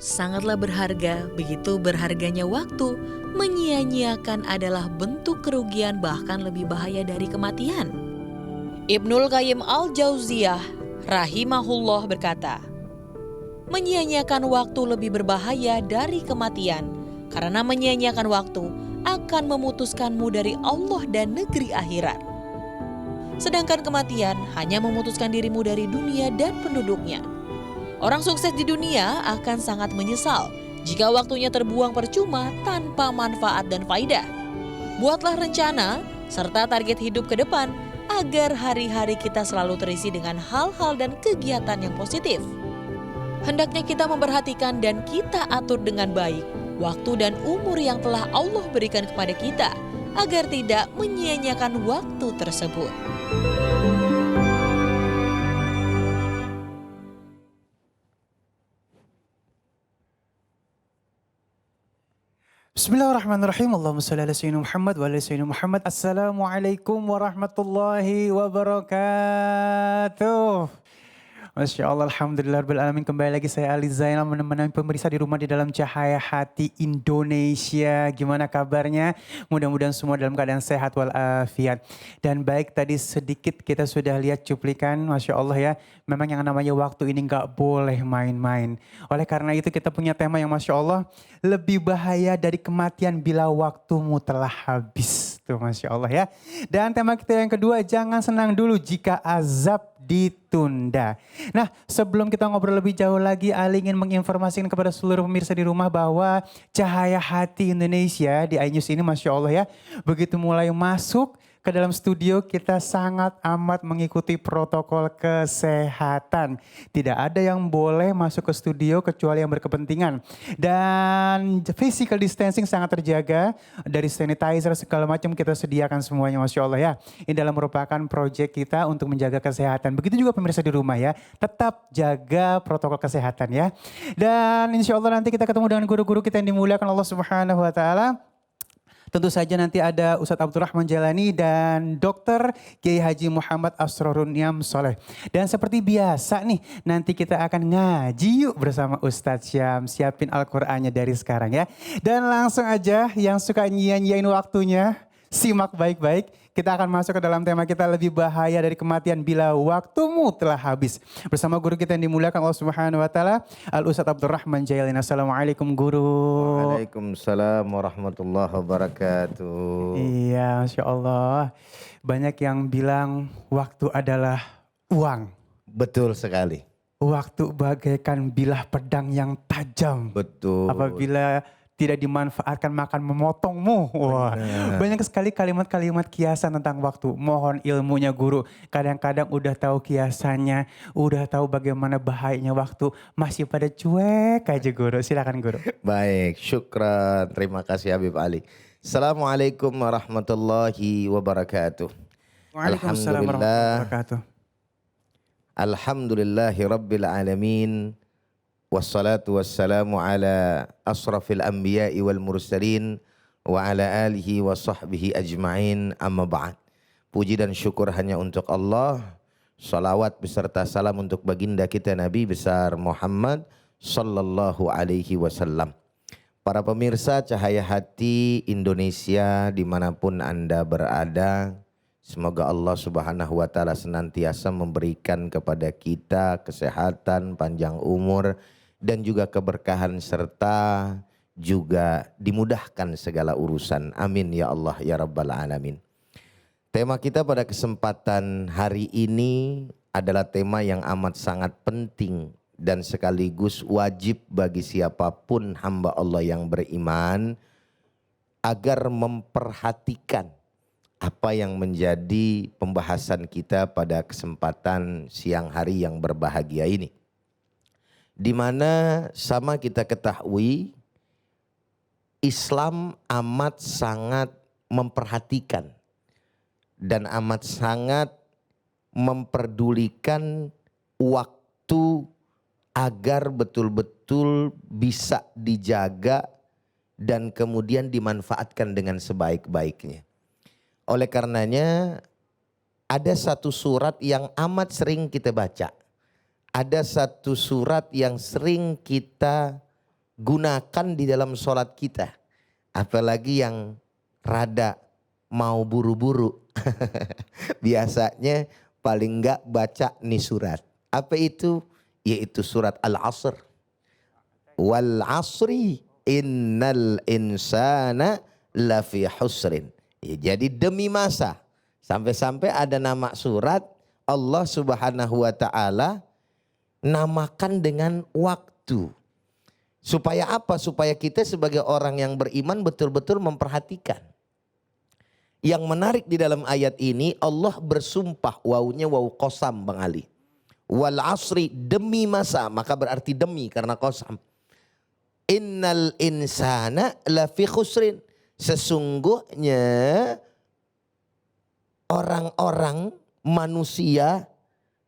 sangatlah berharga, begitu berharganya waktu. Menyia-nyiakan adalah bentuk kerugian bahkan lebih bahaya dari kematian. Ibnul Qayyim al-Jauziyah rahimahullah berkata, menyia-nyiakan waktu lebih berbahaya dari kematian, karena menyia-nyiakan waktu akan memutuskanmu dari Allah dan negeri akhirat. Sedangkan kematian hanya memutuskan dirimu dari dunia dan penduduknya. Orang sukses di dunia akan sangat menyesal jika waktunya terbuang percuma tanpa manfaat dan faidah. Buatlah rencana serta target hidup ke depan agar hari-hari kita selalu terisi dengan hal-hal dan kegiatan yang positif. Hendaknya kita memperhatikan dan kita atur dengan baik waktu dan umur yang telah Allah berikan kepada kita agar tidak menyia-nyiakan waktu tersebut. Bismillahirrahmanirrahim. Allahumma shalli ala sayyidina Muhammad wa ala sayyidina Muhammad. Assalamualaikum warahmatullahi wabarakatuh. Masya Allah, alhamdulillahirrahmanirrahim. Kembali lagi saya Ali Zainal menemani pemirsa di rumah di dalam Cahaya Hati Indonesia. Gimana kabarnya? Mudah-mudahan semua dalam keadaan sehat walafiat. Dan baik, tadi sedikit kita sudah lihat cuplikan, Masya Allah ya. Memang yang namanya waktu ini gak boleh main-main. Oleh karena itu kita punya tema yang Masya Allah, lebih bahaya dari kematian bila waktumu telah habis. Tuh Masya Allah ya. Dan tema kita yang kedua, jangan senang dulu jika azab ditunda. Nah, sebelum kita ngobrol lebih jauh lagi, Ali ingin menginformasikan kepada seluruh pemirsa di rumah bahwa Cahaya Hati Indonesia di iNews ini Masya Allah ya, begitu mulai masuk ke dalam studio kita sangat amat mengikuti protokol kesehatan. Tidak ada yang boleh masuk ke studio kecuali yang berkepentingan. Dan physical distancing sangat terjaga. Dari sanitizer segala macam kita sediakan semuanya Masya Allah ya. Ini dalam merupakan proyek kita untuk menjaga kesehatan. Begitu juga pemirsa di rumah ya. Tetap jaga protokol kesehatan ya. Dan insya Allah nanti kita ketemu dengan guru-guru kita yang dimuliakan Allah Subhanahu wa Ta'ala. Tentu saja nanti ada Ustadz Abdurrahman Jalani dan Dr. Kiai Haji Muhammad Asrorun Niam Soleh. Dan seperti biasa nih, nanti kita akan ngaji yuk bersama Ustadz Syam. Siapin Al-Qur'annya dari sekarang ya. Dan langsung aja yang suka nyiain waktunya, simak baik-baik. Kita akan masuk ke dalam tema kita, lebih bahaya dari kematian bila waktumu telah habis. Bersama guru kita yang dimuliakan Allah Subhanahu wa Ta'ala, Al-Ustadz Abdurrahman Jalani. Assalamualaikum guru. Waalaikumsalam warahmatullahi wabarakatuh. Iya, Masya Allah. Banyak yang bilang waktu adalah uang. Betul sekali. Waktu bagaikan bilah pedang yang tajam. Betul. Apabila tidak dimanfaatkan makan memotongmu. Wah, banyak sekali kalimat-kalimat kiasan tentang waktu. Mohon ilmunya guru. Kadang-kadang udah tahu kiasannya, udah tahu bagaimana bahayanya waktu, masih pada cuek aja guru. Silakan guru. Baik, syukran. Terima kasih Habib Ali. Assalamualaikum warahmatullahi wabarakatuh. Waalaikumsalam warahmatullahi wabarakatuh. Alhamdulillahi rabbil alamin. Wassalatu wassalamu ala asrafil anbiya'i wal mursalin wa ala alihi wa sahbihi ajma'in, amma ba'd. Puji dan syukur hanya untuk Allah. Salawat beserta salam untuk baginda kita Nabi besar Muhammad sallallahu alaihi wasallam. Para pemirsa Cahaya Hati Indonesia dimanapun Anda berada, semoga Allah Subhanahu wa Ta'ala senantiasa memberikan kepada kita kesehatan, panjang umur, dan juga keberkahan serta juga dimudahkan segala urusan. Amin ya Allah ya Rabbal Alamin. Tema kita pada kesempatan hari ini adalah tema yang amat sangat penting dan sekaligus wajib bagi siapapun hamba Allah yang beriman agar memperhatikan apa yang menjadi pembahasan kita pada kesempatan siang hari yang berbahagia ini. Di mana sama kita ketahui Islam amat sangat memperhatikan dan amat sangat memperdulikan waktu agar betul-betul bisa dijaga dan kemudian dimanfaatkan dengan sebaik-baiknya. Oleh karenanya ada satu surat yang amat sering kita baca. Ada satu surat yang sering kita gunakan di dalam sholat kita. Apalagi yang rada mau buru-buru. Biasanya paling enggak baca nih surat. Apa itu? Yaitu surat Al-Asr. Wal asri innal insana lafi husrin. Ya, jadi demi masa. Sampai-sampai ada nama surat Allah Subhanahu wa taala namakan dengan waktu. Supaya apa? Supaya kita sebagai orang yang beriman betul-betul memperhatikan. Yang menarik di dalam ayat ini Allah bersumpah, wawunya wawu qasam Bang Ali. Wal asri, demi masa, maka berarti demi karena qasam. Innal insana lafi khusrin. Sesungguhnya orang-orang manusia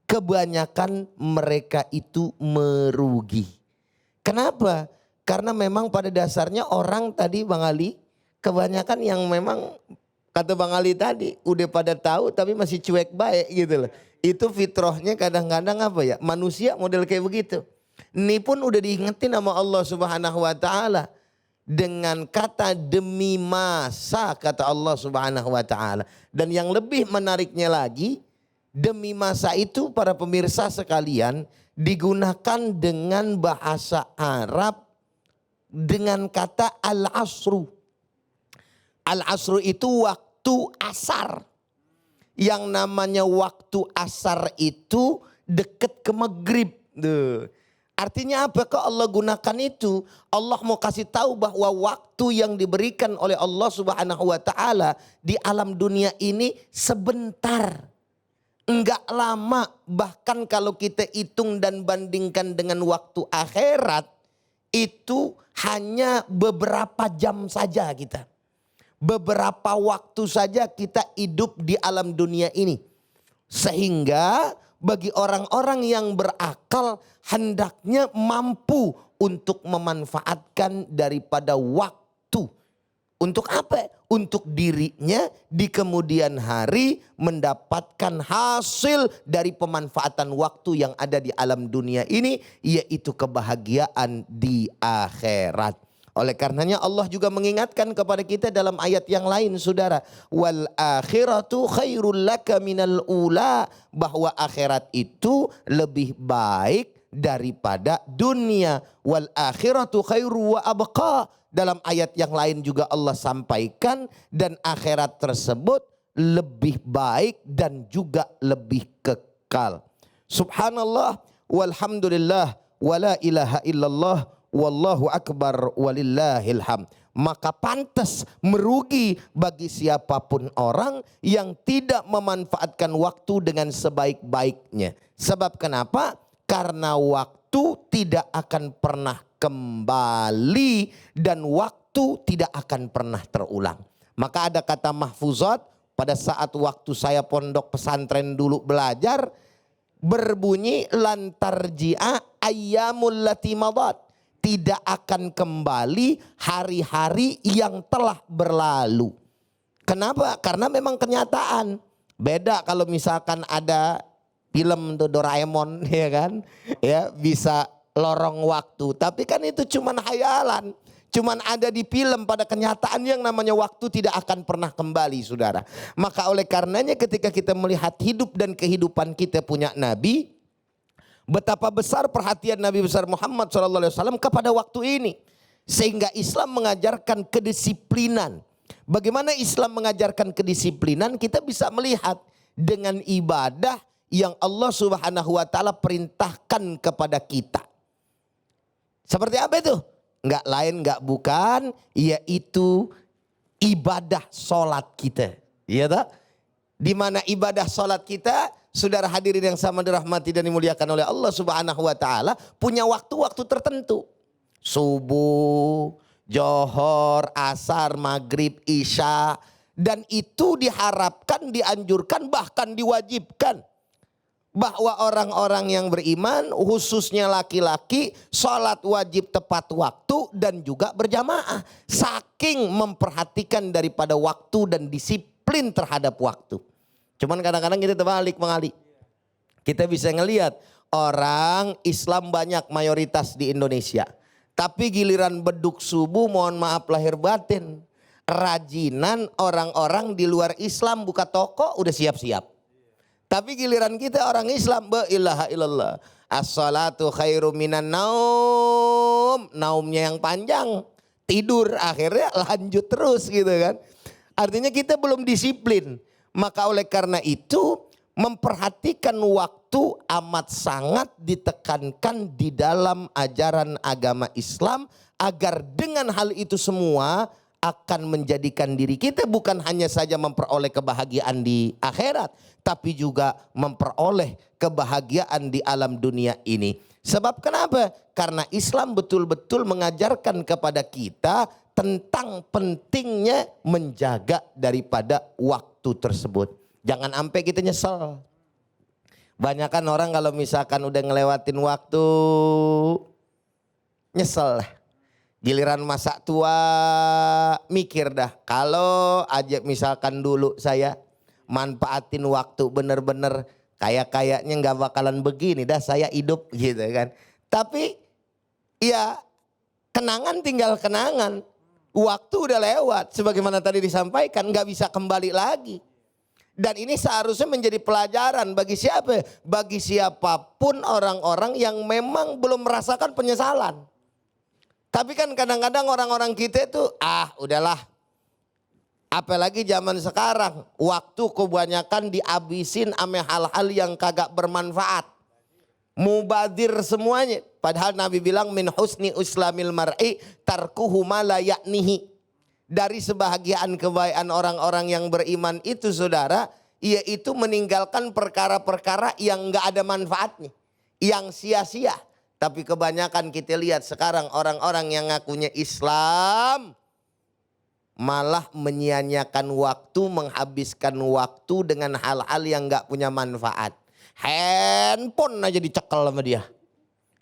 kebanyakan mereka itu merugi. Kenapa? Karena memang pada dasarnya orang tadi Bang Ali, kebanyakan yang memang kata Bang Ali tadi udah pada tahu tapi masih cuek baik gitu loh. Itu fitrahnya kadang-kadang apa ya, manusia model kayak begitu. Ini pun udah diingetin sama Allah Subhanahu wa taala dengan kata demi masa, kata Allah Subhanahu wa taala. Dan yang lebih menariknya lagi, demi masa itu para pemirsa sekalian digunakan dengan bahasa Arab dengan kata al-asru. Al-asru itu waktu asar. Yang namanya waktu asar itu deket ke maghrib. Artinya apa? Kok Allah gunakan itu? Allah mau kasih tahu bahwa waktu yang diberikan oleh Allah Subhanahu wa taala di alam dunia ini sebentar. Enggak lama, bahkan kalau kita hitung dan bandingkan dengan waktu akhirat, itu hanya beberapa jam saja kita. Beberapa waktu saja kita hidup di alam dunia ini. Sehingga bagi orang-orang yang berakal hendaknya mampu untuk memanfaatkan daripada waktu. Untuk apa? Untuk dirinya di kemudian hari mendapatkan hasil dari pemanfaatan waktu yang ada di alam dunia ini, yaitu kebahagiaan di akhirat. Oleh karenanya Allah juga mengingatkan kepada kita dalam ayat yang lain saudara. Wal akhiratu khairul laka minal ula. Bahwa akhirat itu lebih baik daripada dunia. Wal akhiratu khairu wa abqa. Dalam ayat yang lain juga Allah sampaikan. Dan akhirat tersebut lebih baik dan juga lebih kekal. Subhanallah walhamdulillah wala ilaha illallah. Wallahu akbar walillahil hamd. Maka pantas merugi bagi siapapun orang yang tidak memanfaatkan waktu dengan sebaik-baiknya. Sebab kenapa? Karena waktu tidak akan pernah kembali dan waktu tidak akan pernah terulang. Maka ada kata mahfuzat pada saat waktu saya pondok pesantren dulu belajar, berbunyi lantar ji'a ayyamul lati madat. Tidak akan kembali hari-hari yang telah berlalu. Kenapa? Karena memang kenyataan. Beda kalau misalkan ada film Doraemon ya kan, ya bisa lorong waktu. Tapi kan itu cuman hayalan, cuman ada di film. Pada kenyataan yang namanya waktu tidak akan pernah kembali, saudara. Maka oleh karenanya ketika kita melihat hidup dan kehidupan kita punya Nabi, betapa besar perhatian Nabi besar Muhammad SAW kepada waktu ini. Sehingga Islam mengajarkan kedisiplinan. Bagaimana Islam mengajarkan kedisiplinan? Kita bisa melihat dengan ibadah yang Allah Subhanahu wa taala perintahkan kepada kita. Seperti apa itu? Enggak lain enggak bukan, yaitu ibadah sholat kita. Iya tak? Di mana ibadah sholat kita, saudara hadirin yang sama dirahmati dan dimuliakan oleh Allah Subhanahu wa taala, punya waktu-waktu tertentu. Subuh, johor, asar, maghrib, isya. Dan itu diharapkan, dianjurkan, bahkan diwajibkan. Bahwa orang-orang yang beriman, khususnya laki-laki, sholat wajib tepat waktu dan juga berjamaah. Saking memperhatikan daripada waktu dan disiplin terhadap waktu. Cuman kadang-kadang kita terbalik Bang Ali. Kita bisa ngelihat orang Islam banyak mayoritas di Indonesia. Tapi giliran beduk subuh, mohon maaf lahir batin, rajinan orang-orang di luar Islam buka toko udah siap-siap. Tapi giliran kita orang Islam, la ilaha illallah, as-salatu khairu minan naum, naumnya yang panjang, tidur, akhirnya lanjut terus gitu kan. Artinya kita belum disiplin. Maka oleh karena itu memperhatikan waktu amat sangat ditekankan di dalam ajaran agama Islam, agar dengan hal itu semua akan menjadikan diri kita bukan hanya saja memperoleh kebahagiaan di akhirat, tapi juga memperoleh kebahagiaan di alam dunia ini. Sebab kenapa? Karena Islam betul-betul mengajarkan kepada kita tentang pentingnya menjaga daripada waktu tersebut. Jangan sampai kita nyesel. Banyakan orang kalau misalkan udah ngelewatin waktu, nyesel lah. Giliran masa tua mikir dah, kalau aja misalkan dulu saya manfaatin waktu bener-bener, kayaknya nggak bakalan begini dah saya hidup gitu kan. Tapi ya kenangan tinggal kenangan, waktu udah lewat sebagaimana tadi disampaikan, nggak bisa kembali lagi. Dan ini seharusnya menjadi pelajaran bagi siapa? Bagi siapapun orang-orang yang memang belum merasakan penyesalan. Tapi kan kadang-kadang orang-orang kita itu udahlah. Apalagi zaman sekarang, waktu kebanyakan dihabisin ame hal-hal yang kagak bermanfaat. Mubadir semuanya. Padahal Nabi bilang min husni islamil mar'i tarkuhu ma la ya'nihi. Dari sebahagiaan kebaikan orang-orang yang beriman itu saudara, yaitu meninggalkan perkara-perkara yang enggak ada manfaatnya, yang sia-sia. Tapi kebanyakan kita lihat sekarang orang-orang yang ngakunya Islam malah menyia-nyiakan waktu, menghabiskan waktu dengan hal-hal yang enggak punya manfaat. Handphone aja dicekel sama dia.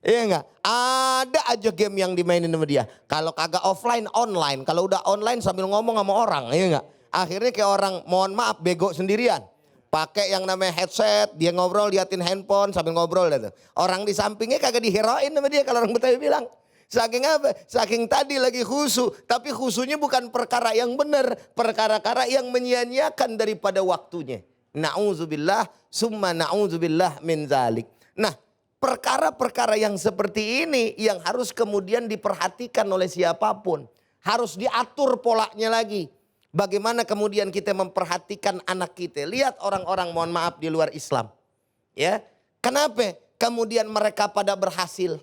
Iya enggak? Ada aja game yang dimainin sama dia. Kalau kagak offline, online. Kalau udah online sambil ngomong sama orang, iya enggak? Akhirnya kayak orang, mohon maaf, bego sendirian. Pakai yang namanya headset, dia ngobrol, liatin handphone sambil ngobrol gitu. Orang di sampingnya kagak diheroin sama dia kalau orang Betawi bilang. Saking apa? Saking tadi lagi khusyuk, tapi khusyuknya bukan perkara yang benar, perkara-perkara yang menyia-nyiakan daripada waktunya. Na'udzubillah, summa na'udzubillah min zalik. Nah, perkara-perkara yang seperti ini yang harus kemudian diperhatikan oleh siapapun. Harus diatur polanya lagi. Bagaimana kemudian kita memperhatikan anak kita. Lihat orang-orang, mohon maaf, di luar Islam. Ya, kenapa kemudian mereka pada berhasil?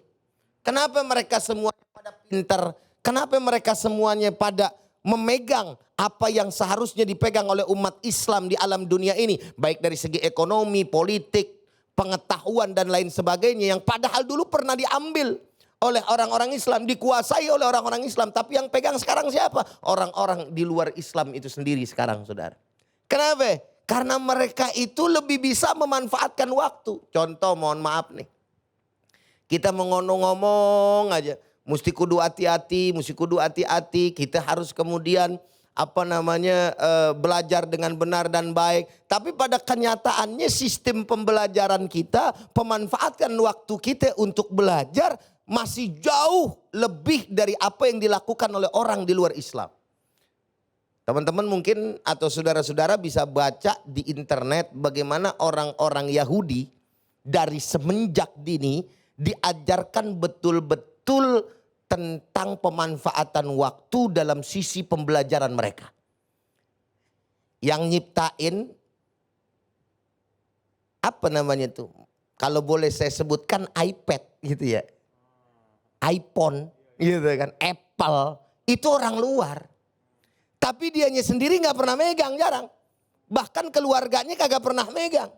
Kenapa mereka semuanya pada pintar? Kenapa mereka semuanya pada memegang apa yang seharusnya dipegang oleh umat Islam di alam dunia ini. Baik dari segi ekonomi, politik, pengetahuan dan lain sebagainya, yang padahal dulu pernah diambil oleh orang-orang Islam, dikuasai oleh orang-orang Islam. Tapi yang pegang sekarang siapa? Orang-orang di luar Islam itu sendiri sekarang, saudara. Kenapa? Karena mereka itu lebih bisa memanfaatkan waktu. Contoh, mohon maaf nih, kita ngomong aja, mesti kudu hati-hati, kita harus kemudian belajar dengan benar dan baik. Tapi pada kenyataannya sistem pembelajaran kita, pemanfaatan waktu kita untuk belajar masih jauh lebih dari apa yang dilakukan oleh orang di luar Islam. Teman-teman mungkin atau saudara-saudara bisa baca di internet bagaimana orang-orang Yahudi dari semenjak dini diajarkan betul-betul tentang pemanfaatan waktu dalam sisi pembelajaran mereka. Yang nyiptain kalau boleh saya sebutkan iPad gitu ya. iPhone gitu kan, Apple, itu orang luar. Tapi dianya sendiri gak pernah megang, jarang. Bahkan keluarganya kagak pernah megang.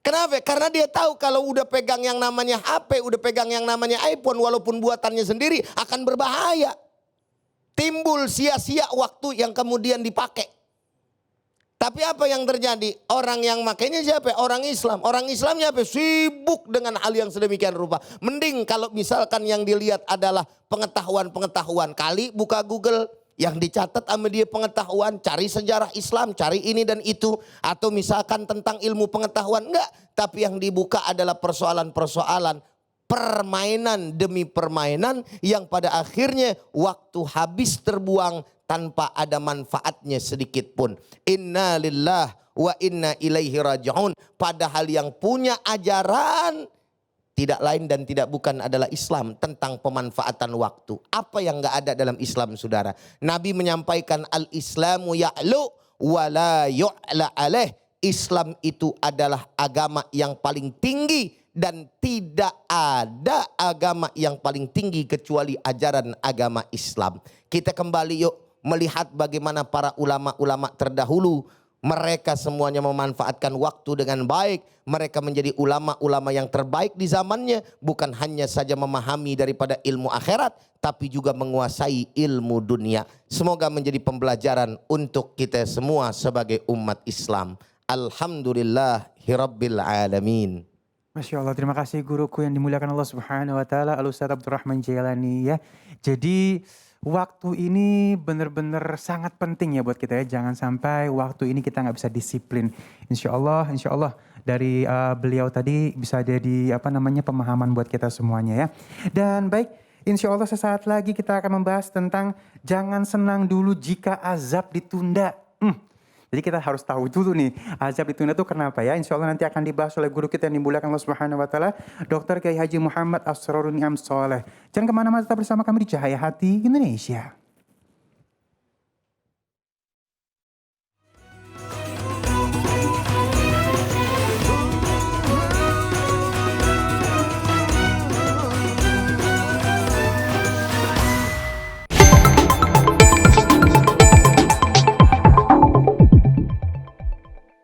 Kenapa? Karena dia tahu kalau udah pegang yang namanya HP, udah pegang yang namanya iPhone, walaupun buatannya sendiri akan berbahaya. Timbul sia-sia waktu yang kemudian dipakai. Tapi apa yang terjadi? Orang yang makainya siapa? Orang Islam. Orang Islamnya apa? Sibuk dengan hal yang sedemikian rupa. Mending kalau misalkan yang dilihat adalah pengetahuan-pengetahuan. Kali buka Google, yang dicatat sama dia pengetahuan, cari sejarah Islam, cari ini dan itu. Atau misalkan tentang ilmu pengetahuan, enggak. Tapi yang dibuka adalah persoalan-persoalan permainan demi permainan yang pada akhirnya waktu habis terbuang tanpa ada manfaatnya sedikit pun. Inna lillah wa inna ilaihi raji'un. Padahal yang punya ajaran tidak lain dan tidak bukan adalah Islam tentang pemanfaatan waktu. Apa yang enggak ada dalam Islam, saudara? Nabi menyampaikan al-Islamu ya'lu wa la yu'la alaih. Islam itu adalah agama yang paling tinggi dan tidak ada agama yang paling tinggi kecuali ajaran agama Islam. Kita kembali yuk melihat bagaimana para ulama-ulama terdahulu. Mereka semuanya memanfaatkan waktu dengan baik. Mereka menjadi ulama-ulama yang terbaik di zamannya. Bukan hanya saja memahami daripada ilmu akhirat, tapi juga menguasai ilmu dunia. Semoga menjadi pembelajaran untuk kita semua sebagai umat Islam. Alhamdulillahirabbil alamin. Masya Allah, terima kasih guruku yang dimuliakan Allah Subhanahu wa Ta'ala, Al-Ustaz Abdurrahman Jailani ya. Jadi waktu ini benar-benar sangat penting ya buat kita ya. Jangan sampai waktu ini kita nggak bisa disiplin. Insya Allah dari beliau tadi bisa jadi pemahaman buat kita semuanya ya. Dan baik, insya Allah sesaat lagi kita akan membahas tentang jangan senang dulu jika azab ditunda. Jadi kita harus tahu dulu nih azab ditunda itu kenapa ya. Insya Allah nanti akan dibahas oleh guru kita yang dimuliakan Allah Subhanahu wa Ta'ala, Dr. Kiai Haji Muhammad Asrorun Niam Soleh. Jangan kemana-mana, tetap bersama kami di Cahaya Hati Indonesia.